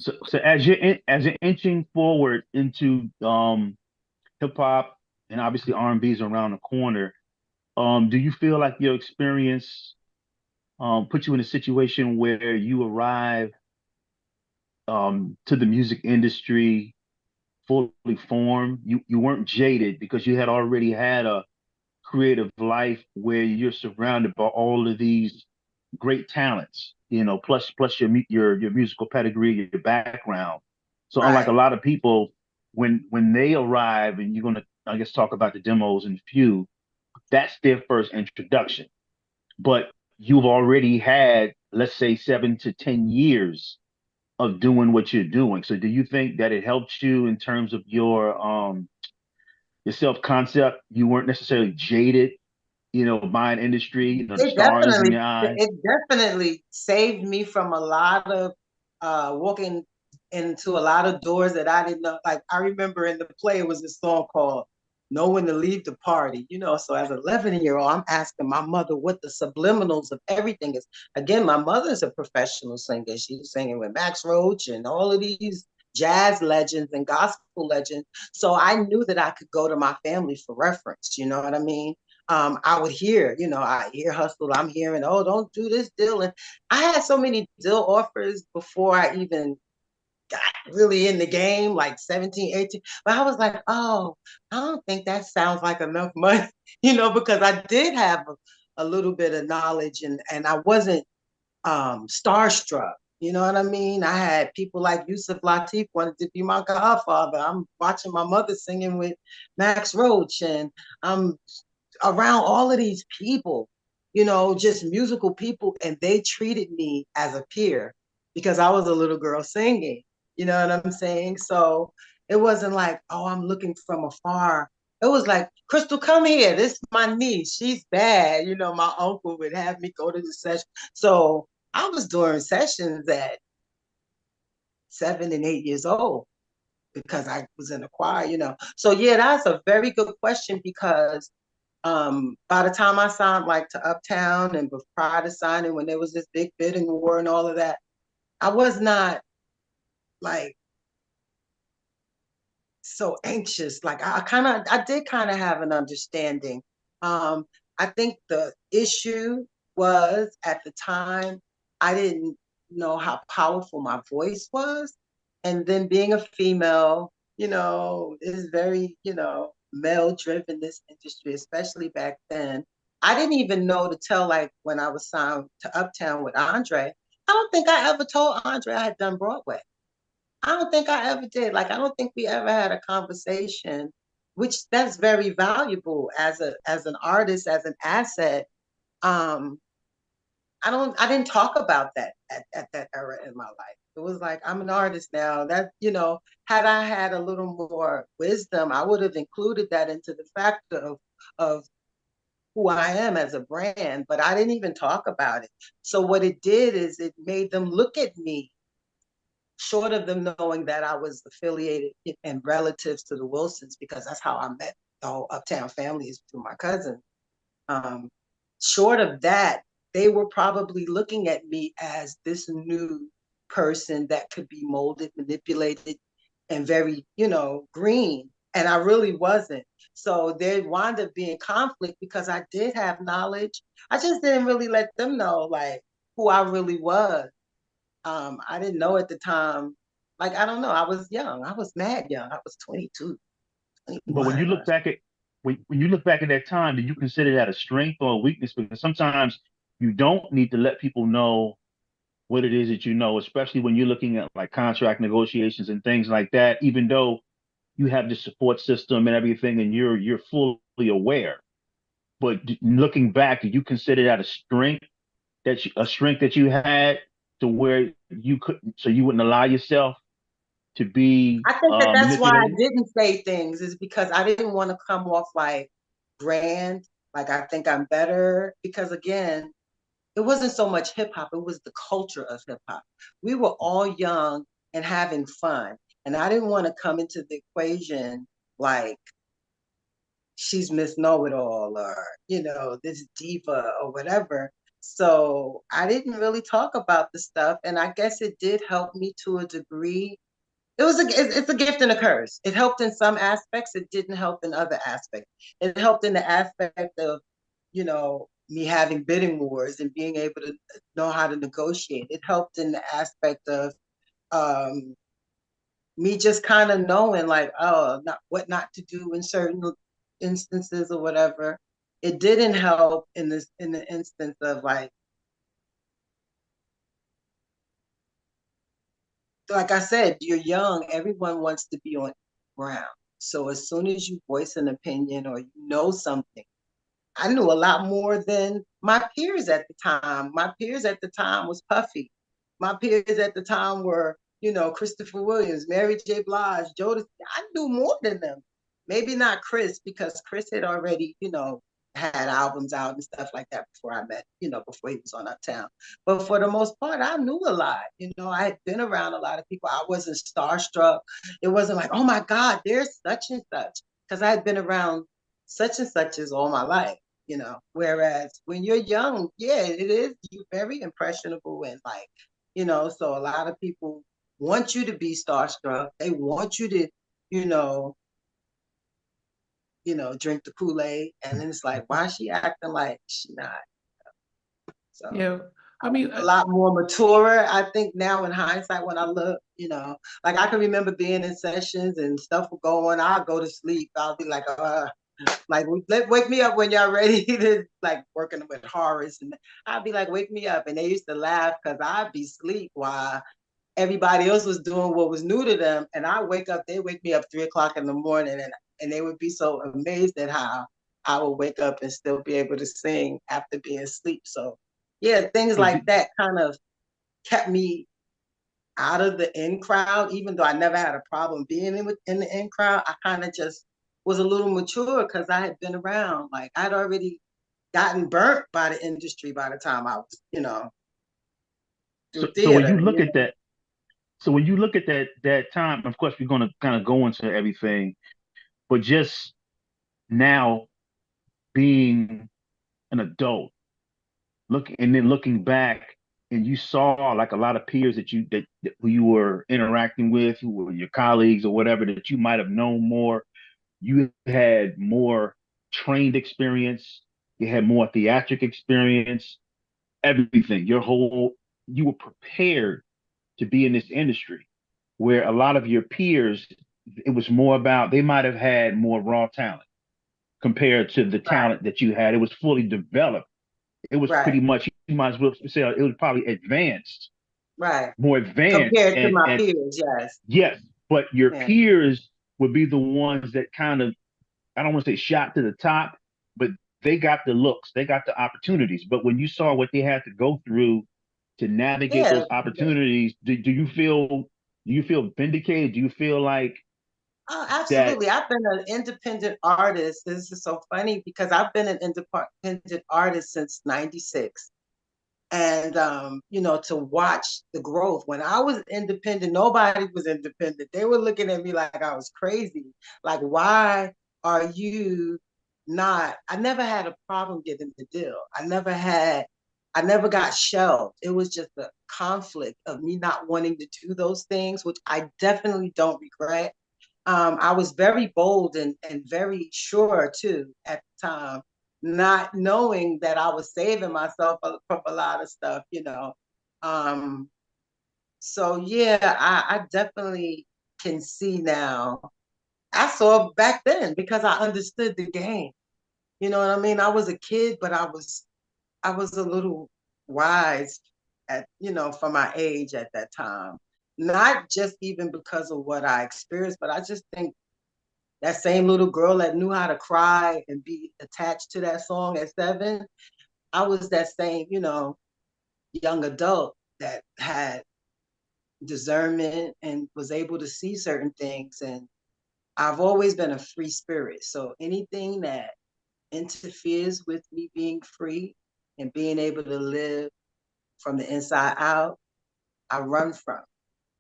So as you're inching forward into hip hop and obviously R&B is around the corner, do you feel like your experience put you in a situation where you arrive to the music industry fully formed? You weren't jaded because you had already had a creative life where you're surrounded by all of these great talents, plus your musical pedigree, your background. So unlike a Right. lot of people, when they arrive, and you're gonna, I guess, talk about the demos in a few, that's their first introduction. But you've already had, let's say, 7 to 10 years of doing what you're doing. So do you think that it helped you in terms of your self concept? You weren't necessarily jaded, by an industry, the It stars in definitely, your eyes. it definitely saved me from a lot of walking into a lot of doors that I didn't know. Like I remember in the play, it was a song called "Know When to Leave the Party." So as an 11-year-old, I'm asking my mother what the subliminals of everything is. Again, my mother's a professional singer. She was singing with Max Roach and all of these jazz legends and gospel legends. So I knew that I could go to my family for reference. You know what I mean? I would hear, I hear hustle. I'm hearing, oh, don't do this deal. And I had so many deal offers before I even got really in the game, like 17, 18. But I was like, oh, I don't think that sounds like enough money, because I did have a little bit of knowledge and I wasn't starstruck. You know what I mean? I had people like Yusuf Lateef wanted to be my godfather. I'm watching my mother singing with Max Roach, and I'm around all of these people, just musical people, and they treated me as a peer because I was a little girl singing. You know what I'm saying? So it wasn't like, oh, I'm looking from afar. It was like, Crystal, come here. This is my niece. She's bad. My uncle would have me go to the session. So I was doing sessions at 7 and 8 years old because I was in the choir. So yeah, that's a very good question because by the time I signed like to Uptown and prior to signing when there was this big bidding war and all of that, I was not like so anxious. Like I did kind of have an understanding. Um, I think the issue was at the time I didn't know how powerful my voice was, and then being a female, is very, male driven this industry, especially back then. I didn't even know to tell like when I was signed to Uptown with Andre. I don't think I ever told Andre I had done Broadway. I don't think I ever did. Like, I don't think we ever had a conversation, which that's very valuable as an artist, as an asset. Um, I didn't talk about that at that era in my life. It was like I'm an artist now. That, had I had a little more wisdom, I would have included that into the factor of who I am as a brand, but I didn't even talk about it. So what it did is it made them look at me short of them knowing that I was affiliated and relatives to the Wilsons, because that's how I met the whole Uptown family is through my cousin. Um, Short of that, they were probably looking at me as this new person that could be molded, manipulated, and very, green. And I really wasn't. So there wound up being conflict because I did have knowledge. I just didn't really let them know like who I really was. I didn't know at the time. Like, I don't know. I was young. I was mad young. I was 22, But when you 21. look back at when you look back at that time, do you consider that a strength or a weakness? Because sometimes you don't need to let people know what it is that you know, especially when you're looking at like contract negotiations and things like that, even though you have the support system and everything and you're fully aware. But looking back, do you consider that a strength that you had to where you couldn't, so you wouldn't allow yourself to be I think that that's why I manipulated? didn't say things, is because I didn't want to come off like grand, like I think I'm better. Because again, it wasn't so much hip hop, it was the culture of hip hop. We were all young and having fun. And I didn't want to come into the equation like she's Miss Know It All or, this diva or whatever. So I didn't really talk about the stuff, and I guess it did help me to a degree. It's a gift and a curse. It helped in some aspects. It didn't help in other aspects. It helped in the aspect of, me having bidding wars and being able to know how to negotiate. It helped in the aspect of um, me just kind of knowing, like, oh, not what not to do in certain instances or whatever. It didn't help in the instance of, like I said, you're young. Everyone wants to be on ground. So as soon as you voice an opinion or you know something, I knew a lot more than my peers at the time. My peers at the time was Puffy. My peers at the time were, Christopher Williams, Mary J. Blige, Jodeci. I knew more than them. Maybe not Chris, because Chris had already, had albums out and stuff like that before I met, before he was on Uptown. But for the most part, I knew a lot. I had been around a lot of people. I wasn't starstruck. It wasn't like, oh my God, there's such and such. Because I had been around such and such all my life. Whereas when you're young, yeah, it is, you're very impressionable, and so a lot of people want you to be starstruck. They want you to, you know, drink the Kool-Aid, and then it's like, why is she acting like she not? So Yeah, I I mean, was a lot more mature, I think, now in hindsight when I look, like I can remember being in sessions and stuff would go on. I'll go to sleep. I'll be like, wake me up when y'all ready to, like, working with Horace, and I'd be like, wake me up, and they used to laugh because I'd be asleep while everybody else was doing what was new to them, and I wake up, they wake me up 3 o'clock in the morning, and they would be so amazed at how I would wake up and still be able to sing after being asleep. So yeah, things So like that kind of kept me out of the in crowd, even though I never had a problem being in the in crowd. I kind of just was a little mature because I had been around. Like, I'd already gotten burnt by the industry by the time I was, so through so when you theater. look at that, so when you look at that time, of course, we're going to kind of go into everything, but just now being an adult, looking back, and you saw like a lot of peers that who you were interacting with, who were your colleagues or whatever, that you might have known more. You had more trained experience. You had more theatric experience. Everything. You were prepared to be in this industry, where a lot of your peers, it was more about they might have had more raw talent compared to the Right, talent that you had. It was fully developed. It was right, pretty much, you might as well say it was probably advanced, right. more advanced. Compared to And my and peers, yes. yes, but your Yeah. peers would be the ones that kind of, I don't want to say shot to the top, but they got the looks, they got the opportunities. But when you saw what they had to go through to navigate Yeah. those opportunities, do you feel vindicated? Do you feel like Oh, that? absolutely. I've been an independent artist. This is so funny because I've been an independent artist since '96. And to watch the growth. When I was independent, nobody was independent. They were looking at me like I was crazy. Like, why are you not? I never had a problem getting the deal. I never got shelved. It was just a conflict of me not wanting to do those things, which I definitely don't regret. I was very bold and very sure too at the time, not knowing that I was saving myself from a lot of stuff. Um, so yeah, I definitely can see now. I saw back then because I understood the game. You know what I mean? I was a kid, but I was a little wise for my age at that time. Not just even because of what I experienced, but I just think that same little girl that knew how to cry and be attached to that song at 7, I was that same, young adult that had discernment and was able to see certain things. And I've always been a free spirit. So anything that interferes with me being free and being able to live from the inside out, I run from.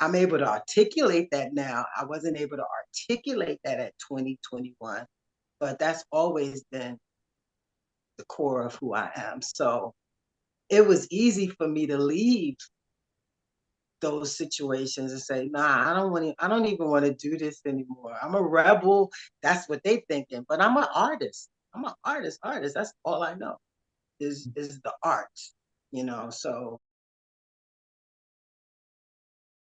I'm able to articulate that now. I wasn't able to articulate that at 2021, but that's always been the core of who I am. So it was easy for me to leave those situations and say, nah, I don't even want to do this anymore. I'm a rebel. That's what they thinking. But I'm an artist. I'm an artist. That's all I know is the art, so.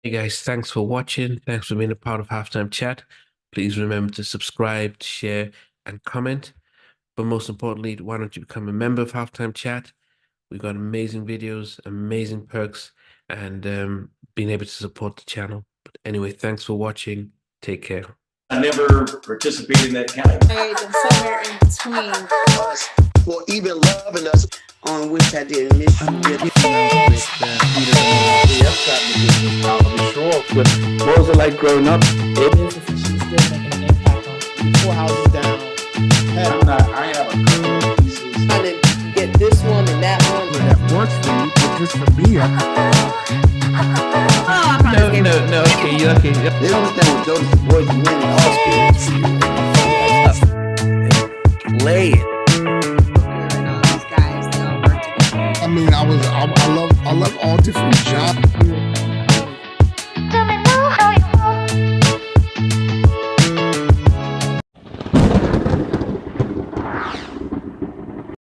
Hey guys, thanks for watching. Thanks for being a part of Halftime Chat. Please remember to subscribe, share, and comment. But most importantly, why don't you become a member of Halftime Chat? We've got amazing videos, amazing perks, and being able to support the channel. But anyway, thanks for watching. Take care. I never participated in that kind of. And somewhere in between us or even loving us, on which I didn't miss you with. What was it like growing up? She's still making an impact on 4 houses down. I have a couple of pieces. Trying to get this one and that one. That works for you, but just for me, No, okay. They don't understand what those boys are winning all Play it. these guys, they all work together. I mean, I love all different genres.